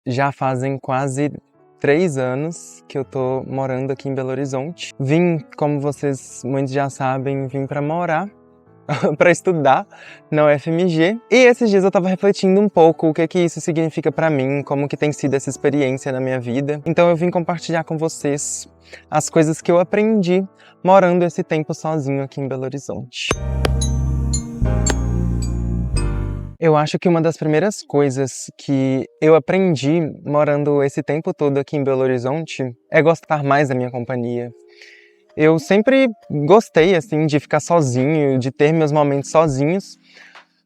Já fazem quase 3 anos que eu tô morando aqui em Belo Horizonte. Vim, como vocês muitos já sabem, vim pra morar, pra estudar na UFMG. E esses dias eu tava refletindo um pouco o que isso significa pra mim, como que tem sido essa experiência na minha vida. Então eu vim compartilhar com vocês as coisas que eu aprendi morando esse tempo sozinho aqui em Belo Horizonte. Eu acho que uma das primeiras coisas que eu aprendi morando esse tempo todo aqui em Belo Horizonte é gostar mais da minha companhia. Eu sempre gostei, assim, de ficar sozinho, de ter meus momentos sozinhos,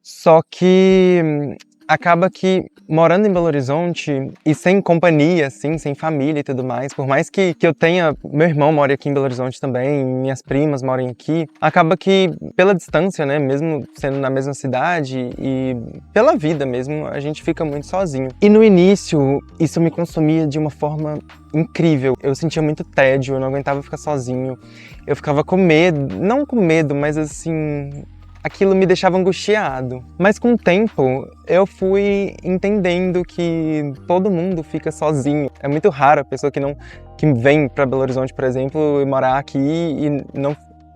só que acaba que morando em Belo Horizonte e sem companhia, assim, sem família e tudo mais, por mais que eu tenha... Meu irmão mora aqui em Belo Horizonte também, minhas primas moram aqui, acaba que pela distância, né, mesmo sendo na mesma cidade e pela vida mesmo, a gente fica muito sozinho. E no início, isso me consumia de uma forma incrível. Eu sentia muito tédio, eu não aguentava ficar sozinho, eu ficava com medo, não com medo, mas assim... aquilo me deixava angustiado. Mas com o tempo, eu fui entendendo que todo mundo fica sozinho. É muito raro a pessoa que vem para Belo Horizonte, por exemplo, e morar aqui e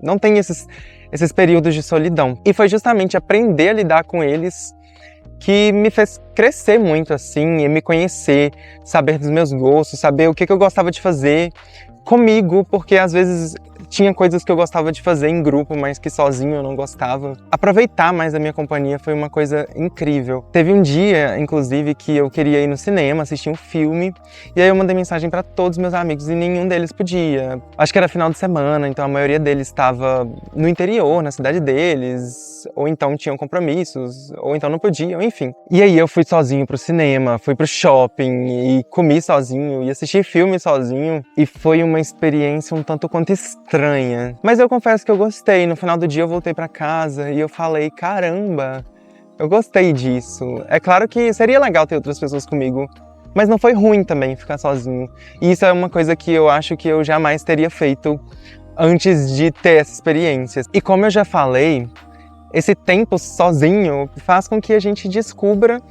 não tem esses períodos de solidão. E foi justamente aprender a lidar com eles que me fez crescer muito, assim, e me conhecer, saber dos meus gostos, saber o que eu gostava de fazer comigo, porque às vezes tinha coisas que eu gostava de fazer em grupo, mas que sozinho eu não gostava. Aproveitar mais a minha companhia foi uma coisa incrível. Teve um dia, inclusive, que eu queria ir no cinema, assistir um filme, e aí eu mandei mensagem para todos os meus amigos e nenhum deles podia. Acho que era final de semana, então a maioria deles estava no interior, na cidade deles, ou então tinham compromissos, ou então não podiam, enfim. E aí eu fui sozinho pro cinema, fui pro shopping e comi sozinho, e assisti filme sozinho, e foi uma experiência um tanto quanto estranha. Mas eu confesso que eu gostei. No final do dia eu voltei pra casa e eu falei, caramba, eu gostei disso. É claro que seria legal ter outras pessoas comigo, mas não foi ruim também ficar sozinho. E isso é uma coisa que eu acho que eu jamais teria feito antes de ter essa experiência. E como eu já falei, esse tempo sozinho faz com que a gente descubra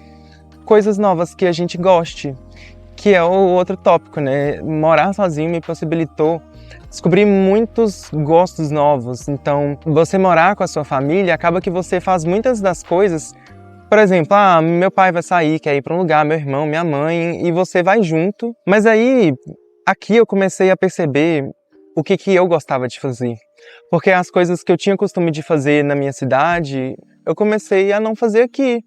coisas novas que a gente goste, que é o outro tópico, né? Morar sozinho me possibilitou descobrir muitos gostos novos. Então, você morar com a sua família, acaba que você faz muitas das coisas. Por exemplo, meu pai vai sair, quer ir para um lugar, meu irmão, minha mãe, e você vai junto. Mas aí, aqui eu comecei a perceber o que eu gostava de fazer. Porque as coisas que eu tinha costume de fazer na minha cidade, eu comecei a não fazer aqui.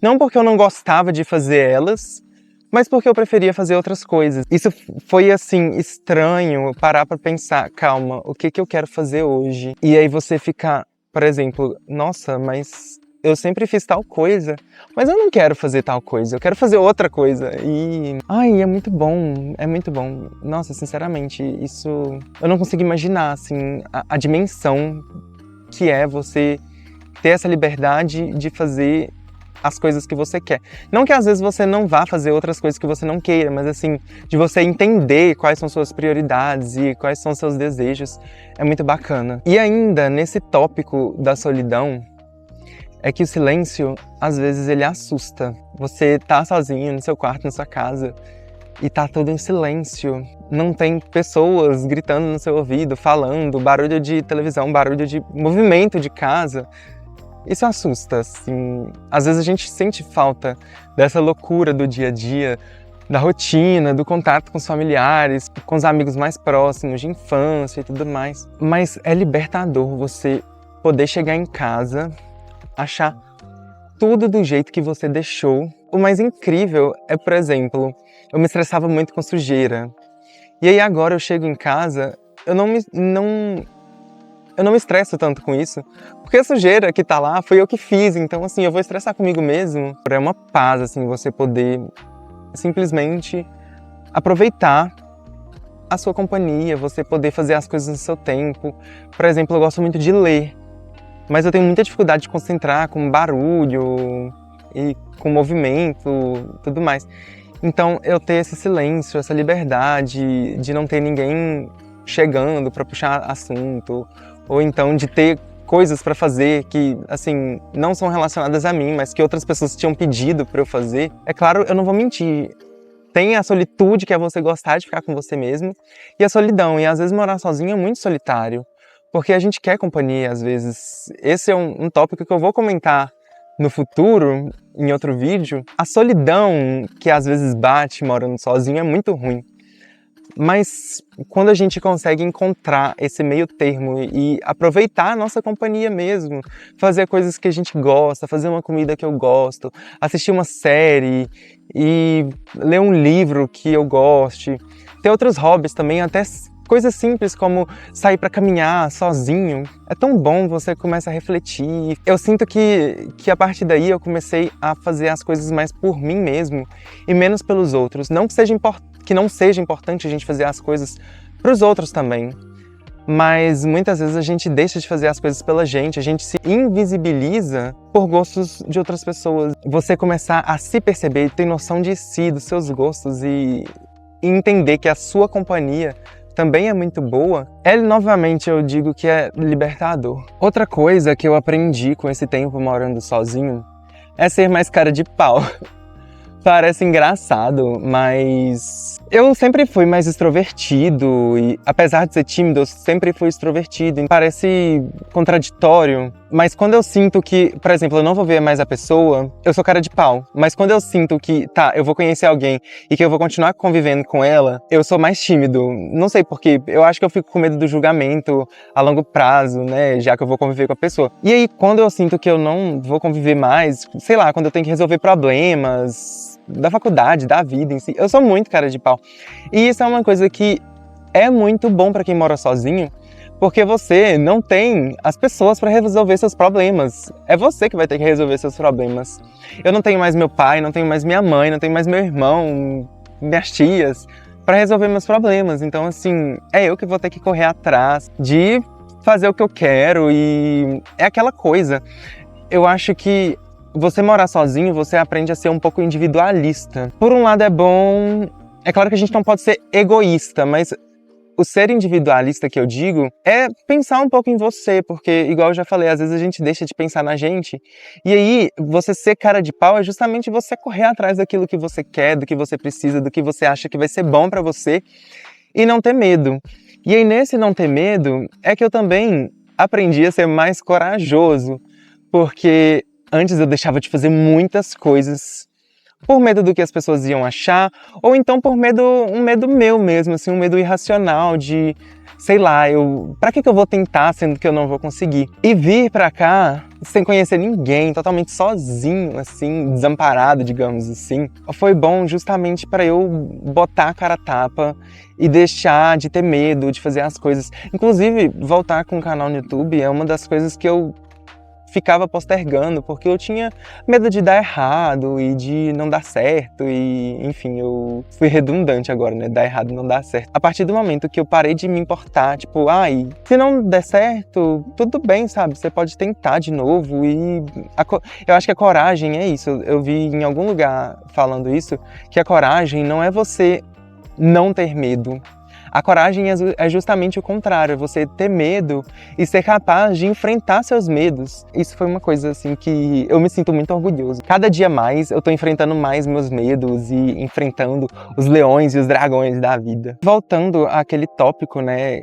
Não porque eu não gostava de fazer elas, mas porque eu preferia fazer outras coisas. Isso foi, assim, estranho, parar pra pensar, calma, o que eu quero fazer hoje? E aí você ficar, por exemplo, nossa, mas eu sempre fiz tal coisa, mas eu não quero fazer tal coisa, eu quero fazer outra coisa. E, é muito bom, é muito bom. Nossa, sinceramente, isso... eu não consigo imaginar, assim, a dimensão que é você ter essa liberdade de fazer as coisas que você quer. Não que às vezes você não vá fazer outras coisas que você não queira, mas assim, de você entender quais são suas prioridades e quais são seus desejos, é muito bacana. E ainda, nesse tópico da solidão, é que o silêncio, às vezes, ele assusta. Você tá sozinho no seu quarto, na sua casa, e tá tudo em silêncio. Não tem pessoas gritando no seu ouvido, falando, barulho de televisão, barulho de movimento de casa. Isso assusta, assim. Às vezes a gente sente falta dessa loucura do dia a dia, da rotina, do contato com os familiares, com os amigos mais próximos, de infância e tudo mais. Mas é libertador você poder chegar em casa, achar tudo do jeito que você deixou. O mais incrível é, por exemplo, eu me estressava muito com sujeira. E aí agora eu chego em casa, eu não me estresso tanto com isso, porque a sujeira que tá lá foi eu que fiz, então assim, eu vou estressar comigo mesmo. É uma paz, assim, você poder simplesmente aproveitar a sua companhia, você poder fazer as coisas no seu tempo. Por exemplo, eu gosto muito de ler, mas eu tenho muita dificuldade de concentrar com barulho e com movimento, tudo mais. Então, eu ter esse silêncio, essa liberdade de não ter ninguém chegando para puxar assunto, ou então de ter coisas para fazer que, assim, não são relacionadas a mim, mas que outras pessoas tinham pedido para eu fazer. É claro, eu não vou mentir, Tem a solitude, que é você gostar de ficar com você mesmo, e a solidão. E às vezes morar sozinho é muito solitário, porque a gente quer companhia às vezes. Esse é um tópico que eu vou comentar no futuro, em outro vídeo. A solidão que às vezes bate morando sozinho é muito ruim. Mas quando a gente consegue encontrar esse meio termo e aproveitar a nossa companhia mesmo, fazer coisas que a gente gosta, fazer uma comida que eu gosto, assistir uma série e ler um livro que eu goste, ter outros hobbies também, até coisas simples como sair para caminhar sozinho. É tão bom, você começa a refletir. Eu sinto que a partir daí eu comecei a fazer as coisas mais por mim mesmo e menos pelos outros. Não que não seja importante a gente fazer as coisas para os outros também, mas muitas vezes a gente deixa de fazer as coisas pela gente, a gente se invisibiliza por gostos de outras pessoas. Você começar a se perceber, ter noção de si, dos seus gostos e entender que a sua companhia também é muito boa, novamente eu digo que é libertador. Outra coisa que eu aprendi com esse tempo morando sozinho é ser mais cara de pau. Parece engraçado, mas eu sempre fui mais extrovertido e, apesar de ser tímido, eu sempre fui extrovertido. Parece contraditório, mas quando eu sinto que, por exemplo, eu não vou ver mais a pessoa, eu sou cara de pau. Mas quando eu sinto que, eu vou conhecer alguém e que eu vou continuar convivendo com ela, eu sou mais tímido. Não sei porquê, eu acho que eu fico com medo do julgamento a longo prazo, né, já que eu vou conviver com a pessoa. E aí, quando eu sinto que eu não vou conviver mais, sei lá, quando eu tenho que resolver problemas da faculdade, da vida em si, eu sou muito cara de pau. E isso é uma coisa que é muito bom pra quem mora sozinho, porque você não tem as pessoas para resolver seus problemas. É você que vai ter que resolver seus problemas. Eu não tenho mais meu pai, não tenho mais minha mãe, não tenho mais meu irmão, minhas tias, para resolver meus problemas. Então, assim, é eu que vou ter que correr atrás de fazer o que eu quero e é aquela coisa. Eu acho que você morar sozinho, você aprende a ser um pouco individualista. Por um lado é bom, é claro que a gente não pode ser egoísta, mas o ser individualista que eu digo é pensar um pouco em você, porque, igual eu já falei, às vezes a gente deixa de pensar na gente, e aí você ser cara de pau é justamente você correr atrás daquilo que você quer, do que você precisa, do que você acha que vai ser bom pra você, e não ter medo. E aí nesse não ter medo é que eu também aprendi a ser mais corajoso, porque antes eu deixava de fazer muitas coisas por medo do que as pessoas iam achar, ou então por medo, um medo meu mesmo, assim, um medo irracional de, sei lá, pra que eu vou tentar sendo que eu não vou conseguir? E vir pra cá sem conhecer ninguém, totalmente sozinho, assim, desamparado, digamos assim, foi bom justamente para eu botar a cara a tapa e deixar de ter medo de fazer as coisas. Inclusive, voltar com o canal no YouTube é uma das coisas que eu ficava postergando, porque eu tinha medo de dar errado e de não dar certo e, enfim, eu fui redundante agora, né, dar errado e não dar certo. A partir do momento que eu parei de me importar, tipo, se não der certo, tudo bem, sabe, você pode tentar de novo e eu acho que a coragem é isso, eu vi em algum lugar falando isso, que a coragem não é você não ter medo. A coragem é justamente o contrário, é você ter medo e ser capaz de enfrentar seus medos. Isso foi uma coisa assim que eu me sinto muito orgulhoso. Cada dia mais eu tô enfrentando mais meus medos e enfrentando os leões e os dragões da vida. Voltando àquele tópico, né,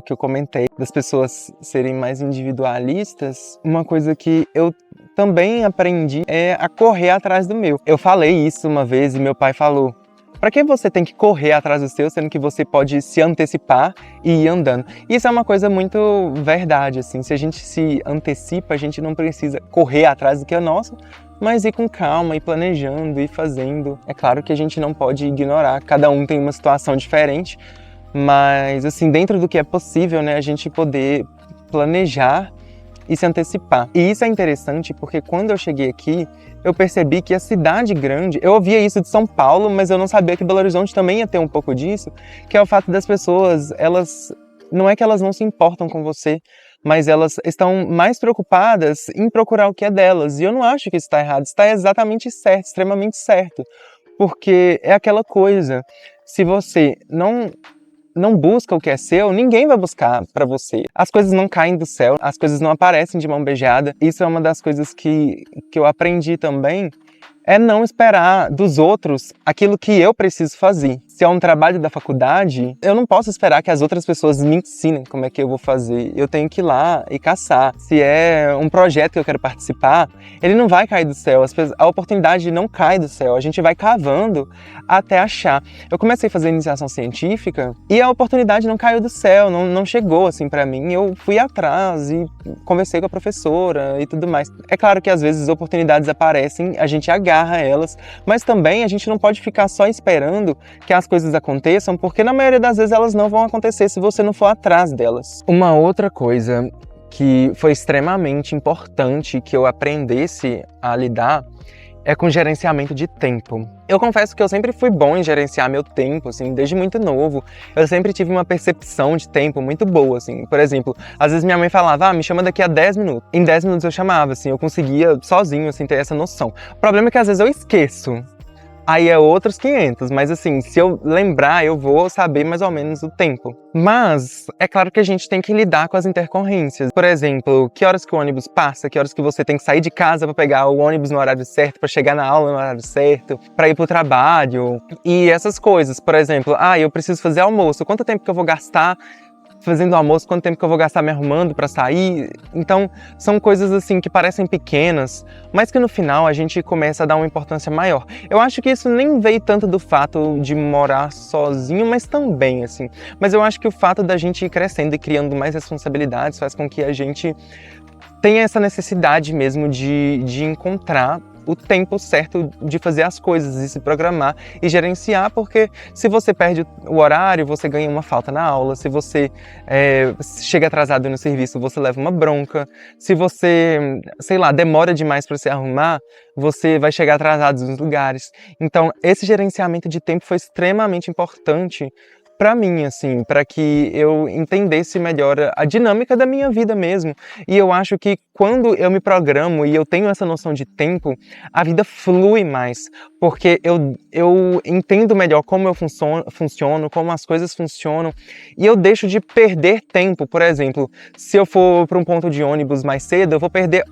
que eu comentei, das pessoas serem mais individualistas, uma coisa que eu também aprendi é a correr atrás do meu. Eu falei isso uma vez e meu pai falou: pra que você tem que correr atrás do seu, sendo que você pode se antecipar e ir andando? Isso é uma coisa muito verdade, assim. Se a gente se antecipa, a gente não precisa correr atrás do que é nosso, mas ir com calma, ir planejando, ir fazendo. É claro que a gente não pode ignorar, cada um tem uma situação diferente, mas, assim, dentro do que é possível, né, a gente poder planejar e se antecipar. E isso é interessante porque quando eu cheguei aqui, eu percebi que a cidade grande, eu ouvia isso de São Paulo, mas eu não sabia que Belo Horizonte também ia ter um pouco disso, que é o fato das pessoas, não é que elas não se importam com você, mas elas estão mais preocupadas em procurar o que é delas. E eu não acho que isso está errado, está exatamente certo, extremamente certo. Porque é aquela coisa, se você não busca o que é seu, ninguém vai buscar pra você. As coisas não caem do céu, as coisas não aparecem de mão beijada. Isso é uma das coisas que eu aprendi também, é não esperar dos outros aquilo que eu preciso fazer. Se é um trabalho da faculdade, eu não posso esperar que as outras pessoas me ensinem como é que eu vou fazer. Eu tenho que ir lá e caçar. Se é um projeto que eu quero participar, ele não vai cair do céu. A oportunidade não cai do céu. A gente vai cavando até achar. Eu comecei a fazer iniciação científica e a oportunidade não caiu do céu, não chegou assim pra mim. Eu fui atrás e conversei com a professora e tudo mais. É claro que às vezes oportunidades aparecem, a gente agarra elas, mas também a gente não pode ficar só esperando que as coisas aconteçam, porque na maioria das vezes elas não vão acontecer se você não for atrás delas. Uma outra coisa que foi extremamente importante que eu aprendesse a lidar é com gerenciamento de tempo. Eu confesso que eu sempre fui bom em gerenciar meu tempo, assim, desde muito novo. Eu sempre tive uma percepção de tempo muito boa, assim. Por exemplo, às vezes minha mãe falava, me chama daqui a 10 minutos. Em 10 minutos eu chamava, assim, eu conseguia sozinho, assim, ter essa noção. O problema é que às vezes eu esqueço. Aí é outros 500, mas assim, se eu lembrar, eu vou saber mais ou menos o tempo. Mas é claro que a gente tem que lidar com as intercorrências. Por exemplo, que horas que o ônibus passa, que horas que você tem que sair de casa para pegar o ônibus no horário certo, para chegar na aula no horário certo, para ir pro trabalho. E essas coisas, por exemplo, eu preciso fazer almoço, quanto tempo que eu vou gastar fazendo almoço, quanto tempo que eu vou gastar me arrumando para sair. Então, são coisas assim que parecem pequenas, mas que no final a gente começa a dar uma importância maior. Eu acho que isso nem veio tanto do fato de morar sozinho, mas também, assim. Mas eu acho que o fato da gente ir crescendo e criando mais responsabilidades faz com que a gente tenha essa necessidade mesmo de encontrar o tempo certo de fazer as coisas, de se programar e gerenciar, porque se você perde o horário, você ganha uma falta na aula, se você chega atrasado no serviço, você leva uma bronca, se você, sei lá, demora demais para se arrumar, você vai chegar atrasado nos lugares. Então, esse gerenciamento de tempo foi extremamente importante para mim, assim, para que eu entendesse melhor a dinâmica da minha vida mesmo. E eu acho que quando eu me programo e eu tenho essa noção de tempo, a vida flui mais, porque eu entendo melhor como eu funciono, como as coisas funcionam, e eu deixo de perder tempo. Por exemplo, se eu for para um ponto de ônibus mais cedo, eu vou perder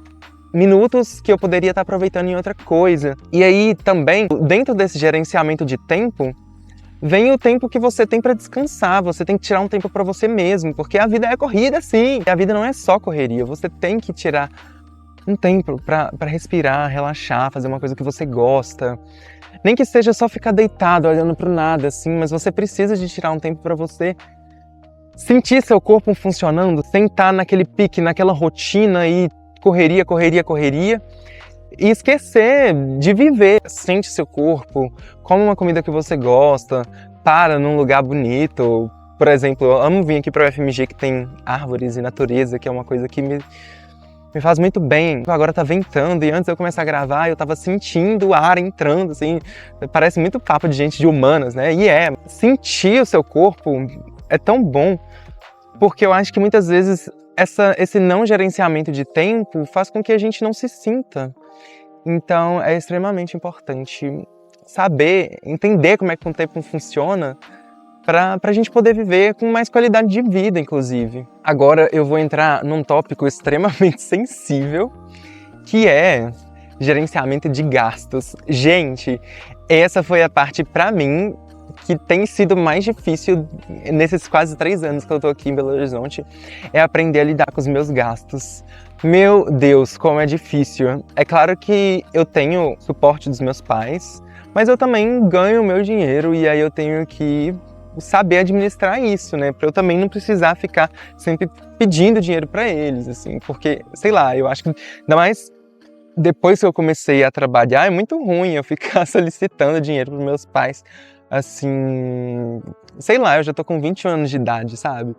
minutos que eu poderia estar aproveitando em outra coisa. E aí também, dentro desse gerenciamento de tempo, vem o tempo que você tem para descansar, você tem que tirar um tempo para você mesmo, porque a vida é corrida sim, a vida não é só correria, você tem que tirar um tempo para respirar, relaxar, fazer uma coisa que você gosta. Nem que seja só ficar deitado, olhando para o nada, assim, mas você precisa de tirar um tempo para você sentir seu corpo funcionando, sem estar naquele pique, naquela rotina e correria, correria, correria. E esquecer de viver. Sente seu corpo, come uma comida que você gosta, para num lugar bonito. Por exemplo, eu amo vir aqui para o UFMG que tem árvores e natureza, que é uma coisa que me faz muito bem. Agora tá ventando e antes de eu começar a gravar eu tava sentindo o ar entrando, assim, parece muito papo de gente de humanas, né? E sentir o seu corpo é tão bom, porque eu acho que muitas vezes esse não gerenciamento de tempo faz com que a gente não se sinta. Então é extremamente importante saber, entender como é que o tempo funciona para a gente poder viver com mais qualidade de vida, inclusive. Agora eu vou entrar num tópico extremamente sensível, que é gerenciamento de gastos. Gente, essa foi a parte, para mim, que tem sido mais difícil nesses quase 3 anos que eu tô aqui em Belo Horizonte, é aprender a lidar com os meus gastos. Meu Deus, como é difícil. É claro que eu tenho suporte dos meus pais, mas eu também ganho o meu dinheiro e aí eu tenho que saber administrar isso, né? Pra eu também não precisar ficar sempre pedindo dinheiro pra eles, assim, porque, sei lá, eu acho que ainda mais depois que eu comecei a trabalhar, é muito ruim eu ficar solicitando dinheiro pros meus pais, assim, sei lá, eu já tô com 21 anos de idade, sabe?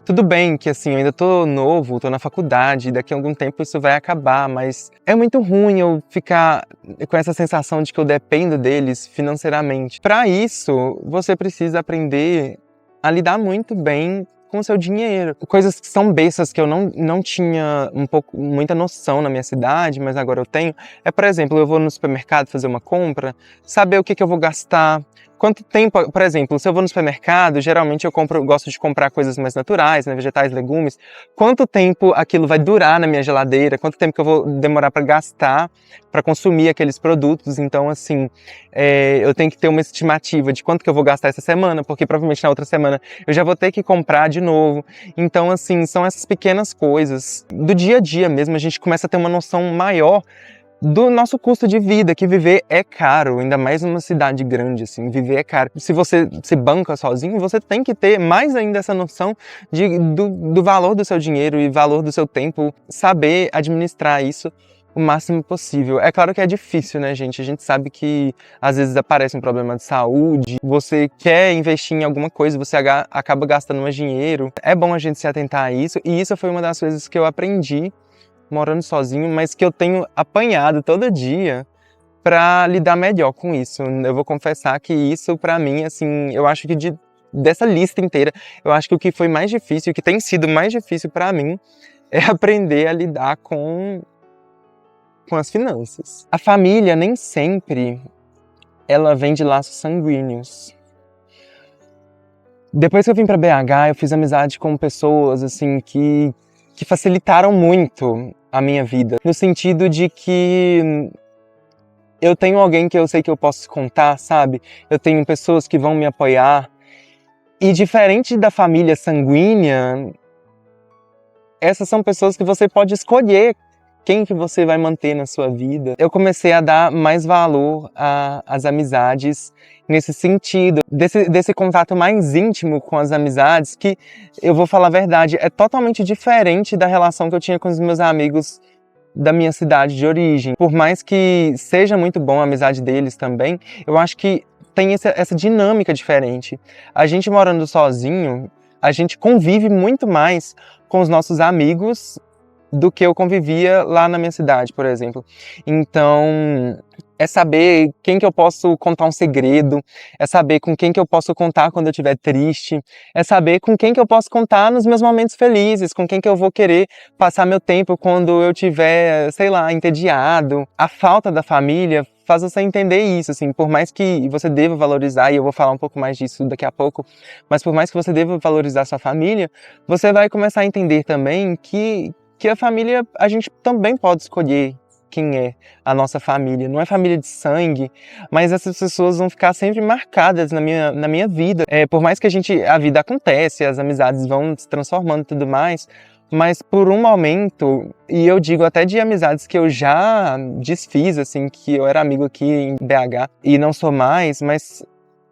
Tudo bem que assim, eu ainda tô novo, tô na faculdade, daqui a algum tempo isso vai acabar, mas é muito ruim eu ficar com essa sensação de que eu dependo deles financeiramente. Para isso, você precisa aprender a lidar muito bem com o seu dinheiro. Coisas que são bestas que eu não tinha muita noção na minha cidade, mas agora eu tenho, por exemplo, eu vou no supermercado fazer uma compra, saber o que eu vou gastar, Quanto tempo, por exemplo, se eu vou no supermercado, geralmente gosto de comprar coisas mais naturais, né, vegetais, legumes. Quanto tempo aquilo vai durar na minha geladeira? Quanto tempo que eu vou demorar para gastar, para consumir aqueles produtos? Então, assim, eu tenho que ter uma estimativa de quanto que eu vou gastar essa semana, porque provavelmente na outra semana eu já vou ter que comprar de novo. Então, assim, são essas pequenas coisas do dia a dia mesmo. A gente começa a ter uma noção maior do nosso custo de vida, que viver é caro, ainda mais numa cidade grande, assim, viver é caro. Se você se banca sozinho, você tem que ter mais ainda essa noção do valor do seu dinheiro e valor do seu tempo, saber administrar isso o máximo possível. É claro que é difícil, né, gente? A gente sabe que às vezes aparece um problema de saúde, você quer investir em alguma coisa, você acaba gastando mais dinheiro. É bom a gente se atentar a isso, e isso foi uma das coisas que eu aprendi morando sozinho, mas que eu tenho apanhado todo dia para lidar melhor com isso. Eu vou confessar que isso, para mim, assim, eu acho que dessa lista inteira, eu acho que o que foi mais difícil, o que tem sido mais difícil para mim, é aprender a lidar com as finanças. A família nem sempre ela vem de laços sanguíneos. Depois que eu vim para BH, eu fiz amizade com pessoas assim que facilitaram muito a minha vida, no sentido de que eu tenho alguém que eu sei que eu posso contar, sabe? Eu tenho pessoas que vão me apoiar. E diferente da família sanguínea, essas são pessoas que você pode escolher quem que você vai manter na sua vida. Eu comecei a dar mais valor às amizades nesse sentido, desse contato mais íntimo com as amizades, que, eu vou falar a verdade, é totalmente diferente da relação que eu tinha com os meus amigos da minha cidade de origem. Por mais que seja muito bom a amizade deles também, eu acho que tem essa dinâmica diferente. A gente morando sozinho, a gente convive muito mais com os nossos amigos do que eu convivia lá na minha cidade, por exemplo. Então, é saber quem que eu posso contar um segredo, é saber com quem que eu posso contar quando eu estiver triste, é saber com quem que eu posso contar nos meus momentos felizes, com quem que eu vou querer passar meu tempo quando eu estiver, sei lá, entediado. A falta da família faz você entender isso, assim, por mais que você deva valorizar, e eu vou falar um pouco mais disso daqui a pouco, mas por mais que você deva valorizar sua família, você vai começar a entender também que a família, a gente também pode escolher quem é a nossa família. Não é família de sangue, mas essas pessoas vão ficar sempre marcadas na minha vida. Por mais que a vida acontece, as amizades vão se transformando e tudo mais, mas por um momento, e eu digo até de amizades que eu já desfiz, assim, que eu era amigo aqui em BH e não sou mais, mas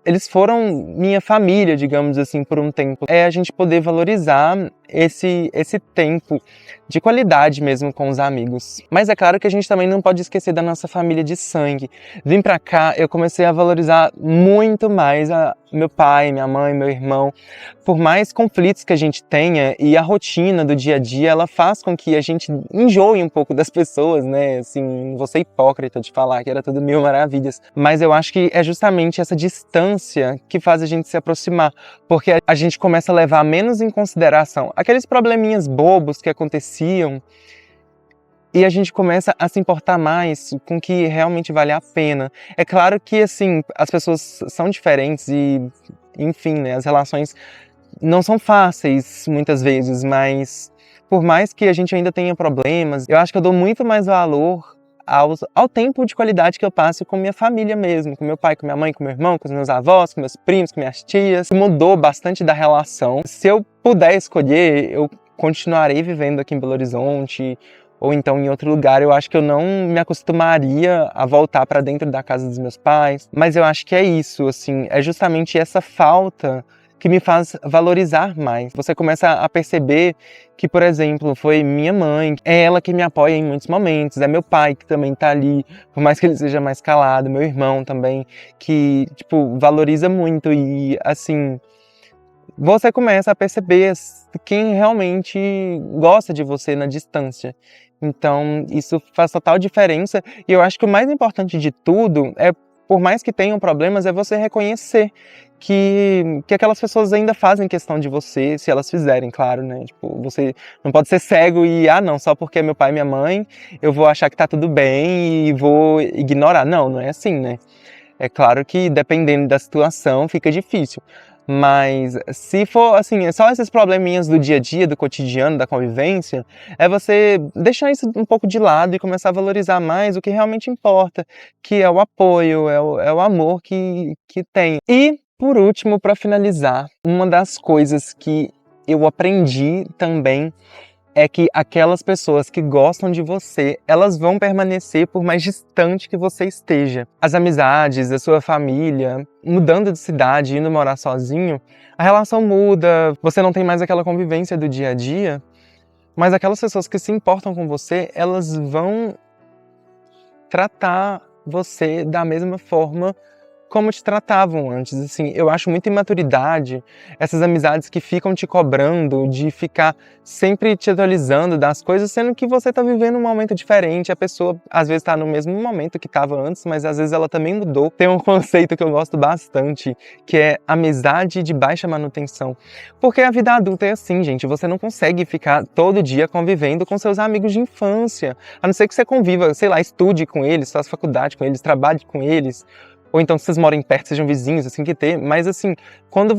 eles foram minha família, digamos assim, por um tempo. É a gente poder valorizar esse tempo de qualidade mesmo com os amigos. Mas é claro que a gente também não pode esquecer da nossa família de sangue. Vim pra cá, eu comecei a valorizar muito mais meu pai, minha mãe, meu irmão. Por mais conflitos que a gente tenha, e a rotina do dia a dia, ela faz com que a gente enjoe um pouco das pessoas, né? Assim, não vou ser hipócrita de falar que era tudo mil maravilhas. Mas eu acho que é justamente essa distância que faz a gente se aproximar. Porque a gente começa a levar menos em consideração aqueles probleminhas bobos que aconteciam, e a gente começa a se importar mais com o que realmente vale a pena. É claro que, assim, as pessoas são diferentes e, enfim, né, as relações não são fáceis muitas vezes, mas por mais que a gente ainda tenha problemas, eu acho que eu dou muito mais valor ao tempo de qualidade que eu passo com minha família mesmo, com meu pai, com minha mãe, com meu irmão, com os meus avós, com meus primos, com minhas tias. Mudou bastante da relação. Se eu puder escolher, eu continuarei vivendo aqui em Belo Horizonte, ou então em outro lugar. Eu acho que eu não me acostumaria a voltar para dentro da casa dos meus pais, mas eu acho que é isso, assim, é justamente essa falta que me faz valorizar mais. Você começa a perceber que, por exemplo, foi minha mãe, é ela que me apoia em muitos momentos, é meu pai que também tá ali, por mais que ele seja mais calado, meu irmão também, que, tipo, valoriza muito e, assim, você começa a perceber quem realmente gosta de você na distância. Então, isso faz total diferença, e eu acho que o mais importante de tudo é, por mais que tenham problemas, é você reconhecer que aquelas pessoas ainda fazem questão de você, se elas fizerem, claro, né? Tipo, você não pode ser cego e, não, só porque é meu pai e minha mãe, eu vou achar que tá tudo bem e vou ignorar. Não, não é assim, né? É claro que dependendo da situação fica difícil, mas se for assim, é só esses probleminhas do dia a dia, do cotidiano, da convivência, é você deixar isso um pouco de lado e começar a valorizar mais o que realmente importa, que é o apoio, é o amor que tem. E, por último, para finalizar, uma das coisas que eu aprendi também é que aquelas pessoas que gostam de você, elas vão permanecer por mais distante que você esteja. As amizades, a sua família, mudando de cidade, indo morar sozinho, a relação muda, você não tem mais aquela convivência do dia a dia, mas aquelas pessoas que se importam com você, elas vão tratar você da mesma forma como te tratavam antes, assim, eu acho muita imaturidade essas amizades que ficam te cobrando de ficar sempre te atualizando das coisas, sendo que você tá vivendo um momento diferente, a pessoa às vezes tá no mesmo momento que estava antes, mas às vezes ela também mudou. Tem um conceito que eu gosto bastante, que é amizade de baixa manutenção. Porque a vida adulta é assim, gente, você não consegue ficar todo dia convivendo com seus amigos de infância, a não ser que você conviva, sei lá, estude com eles, faça faculdade com eles, trabalhe com eles, ou então se vocês moram perto, sejam vizinhos, assim que ter, mas assim, quando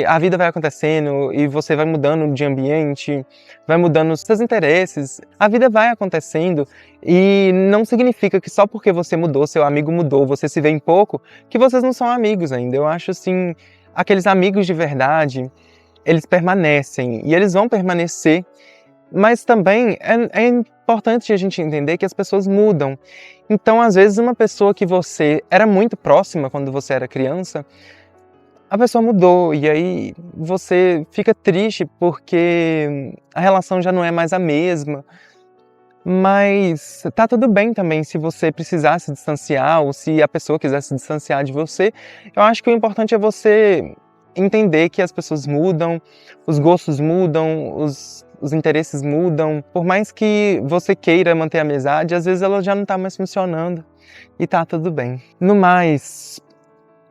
a vida vai acontecendo e você vai mudando de ambiente, vai mudando os seus interesses, a vida vai acontecendo e não significa que só porque você mudou, seu amigo mudou, você se vê em pouco, que vocês não são amigos ainda. Eu acho assim, aqueles amigos de verdade, eles permanecem e eles vão permanecer, mas também é importante a gente entender que as pessoas mudam. Então, às vezes, uma pessoa que você era muito próxima quando você era criança, a pessoa mudou e aí você fica triste porque a relação já não é mais a mesma. Mas tá tudo bem também se você precisar se distanciar ou se a pessoa quiser se distanciar de você. Eu acho que o importante é você entender que as pessoas mudam, os gostos mudam, os interesses mudam. Por mais que você queira manter a amizade, às vezes ela já não tá mais funcionando e tá tudo bem. No mais,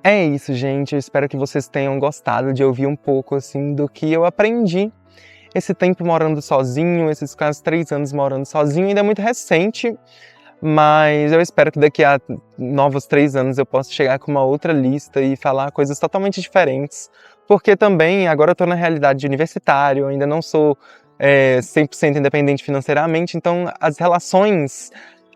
é isso, gente. Eu espero que vocês tenham gostado de ouvir um pouco assim do que eu aprendi esse tempo morando sozinho, esses quase 3 anos morando sozinho, ainda é muito recente, mas eu espero que daqui a novos 3 anos eu possa chegar com uma outra lista e falar coisas totalmente diferentes, porque também agora eu tô na realidade de universitário, eu ainda não sou 100% independente financeiramente, então as relações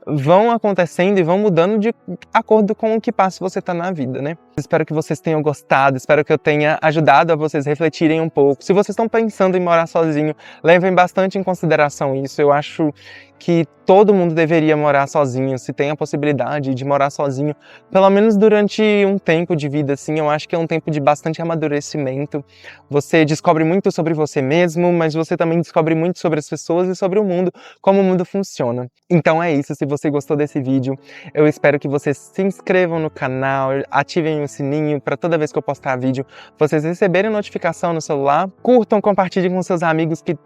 vão acontecendo e vão mudando de acordo com o que passo você tá na vida, né? Espero que vocês tenham gostado, espero que eu tenha ajudado a vocês refletirem um pouco. Se vocês estão pensando em morar sozinho, levem bastante em consideração isso. Eu acho que todo mundo deveria morar sozinho, se tem a possibilidade de morar sozinho, pelo menos durante um tempo de vida, assim. Eu acho que é um tempo de bastante amadurecimento. Você descobre muito sobre você mesmo, mas você também descobre muito sobre as pessoas e sobre o mundo, como o mundo funciona. Então é isso, se você gostou desse vídeo, eu espero que vocês se inscrevam no canal, ativem o sininho para toda vez que eu postar vídeo, vocês receberem notificação no celular, curtam, compartilhem com seus amigos que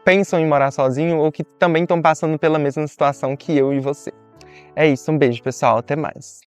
pensam em morar sozinho ou que também estão passando pela mesma situação que eu e você. É isso, um beijo pessoal, até mais.